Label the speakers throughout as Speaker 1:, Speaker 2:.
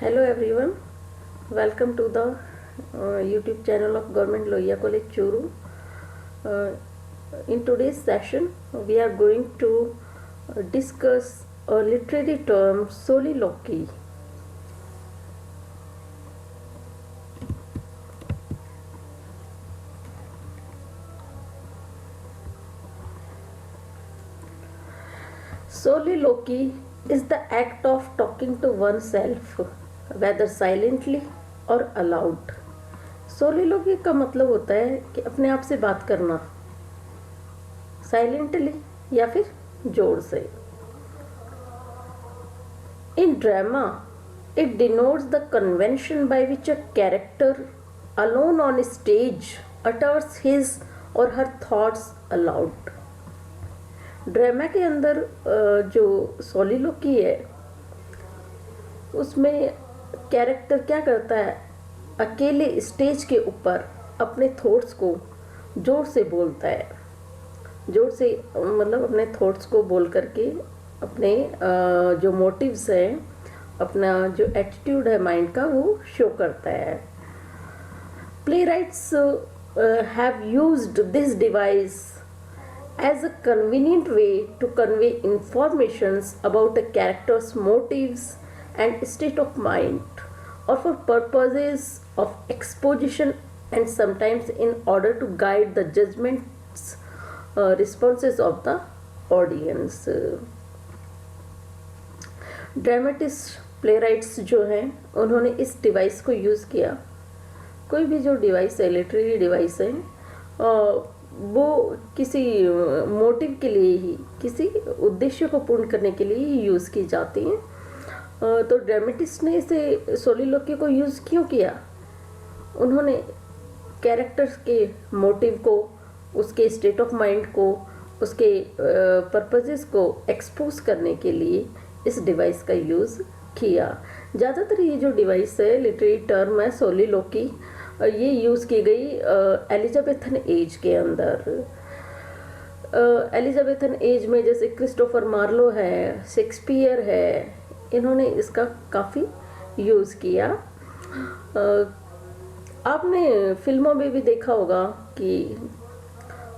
Speaker 1: Hello everyone, welcome to the YouTube channel of Government Lohiya College Churu. Uh, in today's session, we are going to discuss a literary term soliloquy. Soliloquy is the act of talking to oneself, whether silently or aloud. सोलिलोकी का मतलब होता है कि अपने आप से बात करना, साइलेंटली या फिर जोर से. In drama, it denotes the convention by which a character alone on stage utters his or her thoughts aloud. Drama के अंदर जो सोलिलोकी है उसमें कैरेक्टर क्या करता है, अकेले स्टेज के ऊपर अपने थॉट्स को जोर से बोलता है. जोर से मतलब अपने थॉट्स को बोल करके अपने जो मोटिव्स हैं, अपना जो एटीट्यूड है माइंड का, वो शो करता है. Play rights have used this device as a convenient way to convey informations about a character's motives and state of mind, or for purposes of exposition, and sometimes in order to guide the judgments responses of the audience. Dramatist playwrights जो हैं उन्होंने इस device को use किया. कोई भी जो device है, लिटरेरी डिवाइस है, वो किसी मोटिव के लिए ही, किसी उद्देश्य को पूर्ण करने के लिए ही यूज़ की जाती हैं. तो ड्रामेटिस्ट ने इसे सोलिलोकी को यूज़ क्यों किया? उन्होंने कैरेक्टर्स के मोटिव को, उसके स्टेट ऑफ माइंड को, उसके पर्पसेस को एक्सपोज करने के लिए इस डिवाइस का यूज़ किया. ज़्यादातर ये जो डिवाइस है, लिटरेरी टर्म है सोलिलोकी, ये यूज़ की गई एलिजाबेथन एज के अंदर. एलिजाबेथन एज में जैसे क्रिस्टोफर मार्लो है, शेक्सपियर है, इन्होंने इसका काफ़ी यूज़ किया. आपने फिल्मों में भी देखा होगा कि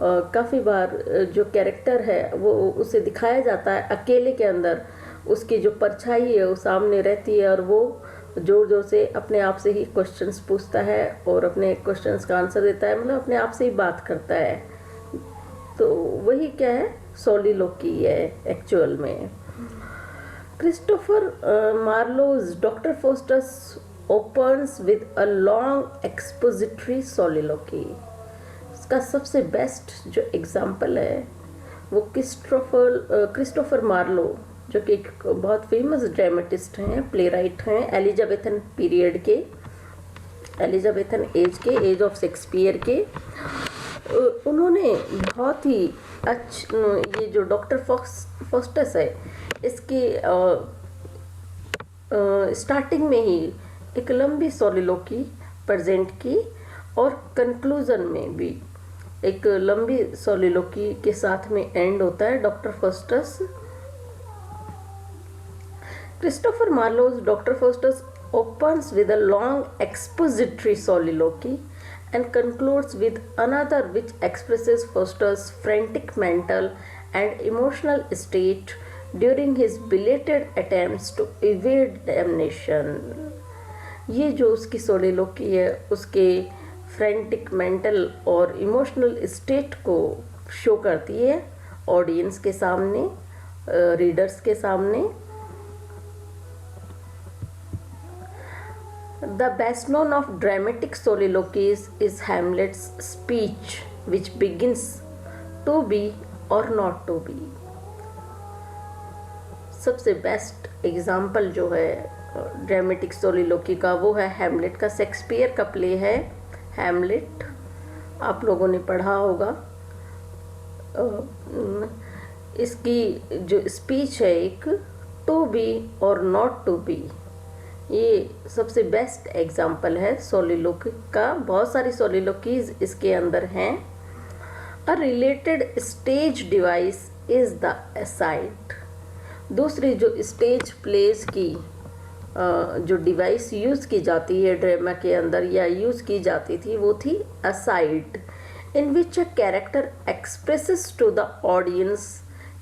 Speaker 1: काफ़ी बार जो कैरेक्टर है वो उसे दिखाया जाता है अकेले के अंदर, उसकी जो परछाई है वो सामने रहती है और वो जोर जोर से अपने आप से ही क्वेश्चंस पूछता है और अपने क्वेश्चंस का आंसर देता है, मतलब अपने आप से ही बात करता है. तो वही क्या है, सोलिलोकी है एक्चुअल में. Christopher Marlowe's doctor Faustus opens with a long expository soliloquy. इसका सबसे बेस्ट जो एग्जाम्पल है वो क्रिस्टोफर मार्लो, जो कि एक बहुत फेमस ड्रामेटिस्ट हैं, प्ले राइट हैं, एलिजाबेथन पीरियड के, एलिजाबेथन एज के, एज ऑफ शेक्सपियर के. उन्होंने बहुत ही ये जो डॉक्टर फोस्टस है, इसके स्टार्टिंग में ही एक लंबी सोलिलोकी प्रेजेंट की और कंक्लूजन में भी एक लंबी सोलिलोकी के साथ में एंड होता है doctor Faustus. Christopher Marlowe's Dr. Faustus opens with a long expository soliloquy and concludes with another which expresses Faustus' frantic mental and emotional state during his belated attempts to evade damnation. ये जो उसकी सोलिलोकी है उसके frantic mental और emotional state को show करती है audience के सामने, रीडर्स के सामने. The best known of dramatic soliloquies is Hamlet's speech, which begins to be or not to be. सबसे बेस्ट एग्जाम्पल जो है ड्रामेटिक सोलिलोकी का वो है हैमलेट का. शेक्सपियर का प्ले है हैमलेट, आप लोगों ने पढ़ा होगा. इसकी जो स्पीच है एक, टू बी और नॉट टू बी, ये सबसे बेस्ट एग्जाम्पल है सोलिलोकी का. बहुत सारी सोलिलोकीज इसके अंदर हैं. A related stage device is the aside. दूसरी जो स्टेज प्लेस की जो डिवाइस यूज़ की जाती है ड्रामा के अंदर या यूज़ की जाती थी वो थी aside, in which a character expresses to the audience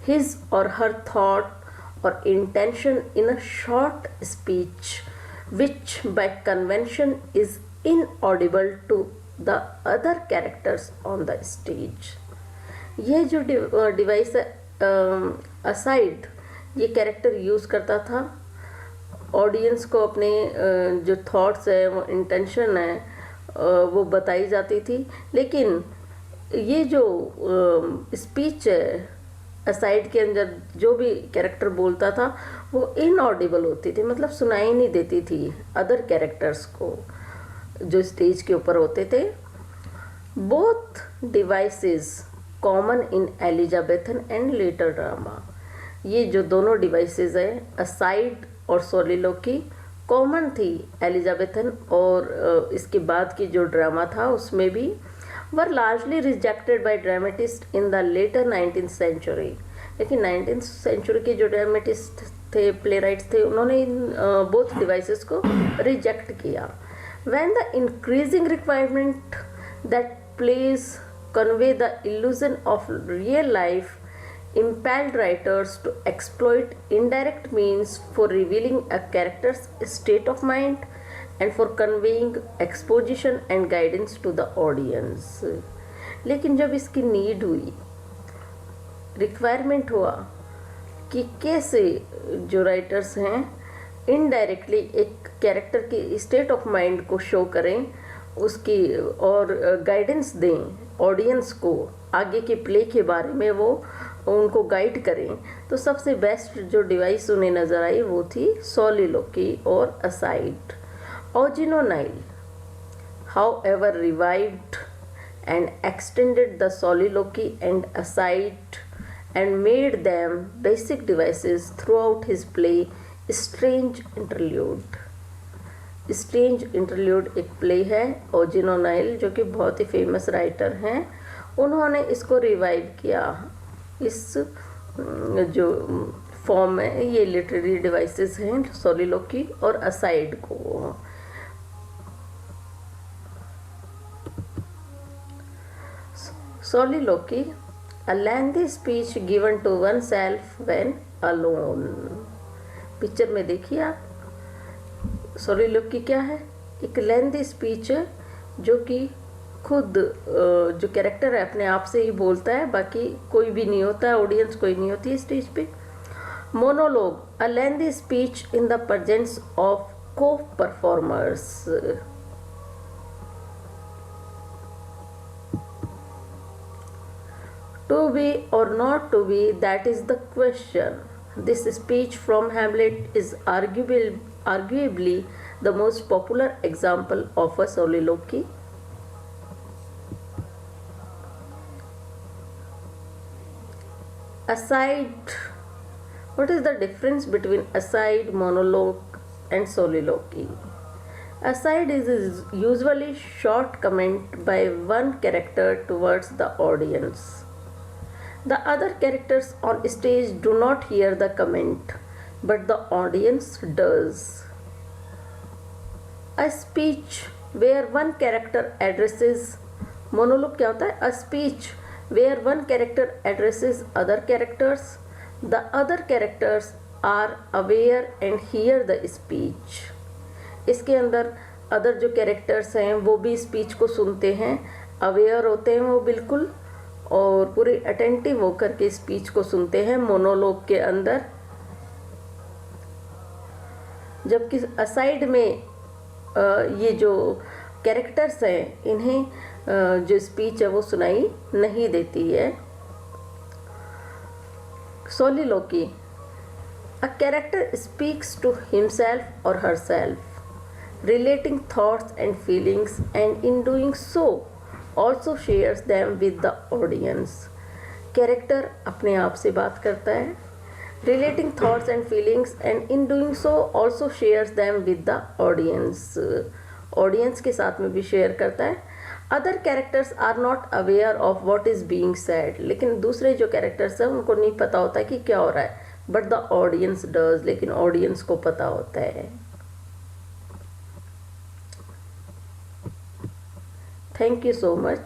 Speaker 1: his or her thought or intention in a short speech, which by convention is inaudible to the other characters on the stage. यह जो device aside ये character use करता था audience को अपने जो thoughts है वो इंटेंशन है वो बताई जाती थी, लेकिन ये जो स्पीच है असाइड के अंदर जो भी कैरेक्टर बोलता था वो इनऑडिबल होती थी, मतलब सुनाई नहीं देती थी अदर कैरेक्टर्स को जो स्टेज के ऊपर होते थे। Both devices common in Elizabethan and later drama, ये जो दोनों डिवाइसेस है असाइड और सोलिलोकी कॉमन थी एलिजाबेथन और इसके बाद की जो ड्रामा था उसमें भी, were largely rejected by dramatists in the later 19th century। लेकिन 19th century के जो ड्रामेटिस्ट थे प्लेराइट्स थे उन्होंने इन बोथ डिवाइसेस को रिजेक्ट किया। when the increasing requirement that plays convey the illusion of real life impelled writers to exploit indirect means for revealing a character's state of mind and for conveying exposition and guidance to the audience। लेकिन जब इसकी need हुई, requirement हुआ कि कैसे जो writers हैं indirectly एक कैरेक्टर की स्टेट ऑफ माइंड को शो करें उसकी और गाइडेंस दें ऑडियंस को आगे के प्ले के बारे में, वो उनको गाइड करें, तो सबसे बेस्ट जो डिवाइस उन्हें नज़र आई वो थी सोलिलोकी और aside. Eugenio Nile, however, revived and extended the soliloquy and aside and made them basic devices throughout his play Strange Interlude। Strange Interlude एक प्ले है Eugenio Nile जो कि बहुत ही फेमस राइटर हैं, उन्होंने इसको रिवाइव किया। इस जो फॉर्म में ये लिटरेरी डिवाइसेस हैं सोलिलोकी और असाइड को। Soliloquy, a lengthy speech given to oneself when alone। Picture में देखिए आप सोलिलोकी क्या है, एक लेंथी स्पीच है जो कि खुद जो कैरेक्टर है अपने आप से ही बोलता है, बाकी कोई भी नहीं होता है, ऑडियंस कोई नहीं होती है स्टेज पे। Monologue, a lengthy speech in the presence of co-performers। To be or not to be, that is the question। This speech from Hamlet is arguably the most popular example of a soliloquy। Aside, what is the difference between aside, monologue and soliloquy? Aside is usually short comment by one character towards the audience। The other characters on stage do not hear the comment, but the audience does। A speech where one character addresses, monologue क्या होता है? A speech where one character addresses other characters, the other characters are aware and hear the speech। इसके अंदर other जो characters हैं वो भी speech को सुनते हैं, अवेयर होते हैं वो बिल्कुल, और पूरे अटेंटिव होकर के स्पीच को सुनते हैं मोनोलॉग के अंदर। जबकि असाइड में ये जो कैरेक्टर्स हैं इन्हें जो स्पीच है वो सुनाई नहीं देती है। Soliloquy, a character speaks to himself और herself, relating thoughts and feelings, and in doing so also shares them with the audience। Character अपने आप से बात करता है, relating thoughts and feelings, and in doing so also shares them with the audience। Audience के साथ में भी शेयर करता है। Other characters are not aware of what is being said, लेकिन दूसरे जो कैरेक्टर्स हैं उनको नहीं पता होता कि क्या हो रहा है, बट द ऑडियंस डज, लेकिन ऑडियंस को पता होता है। Thank you so much.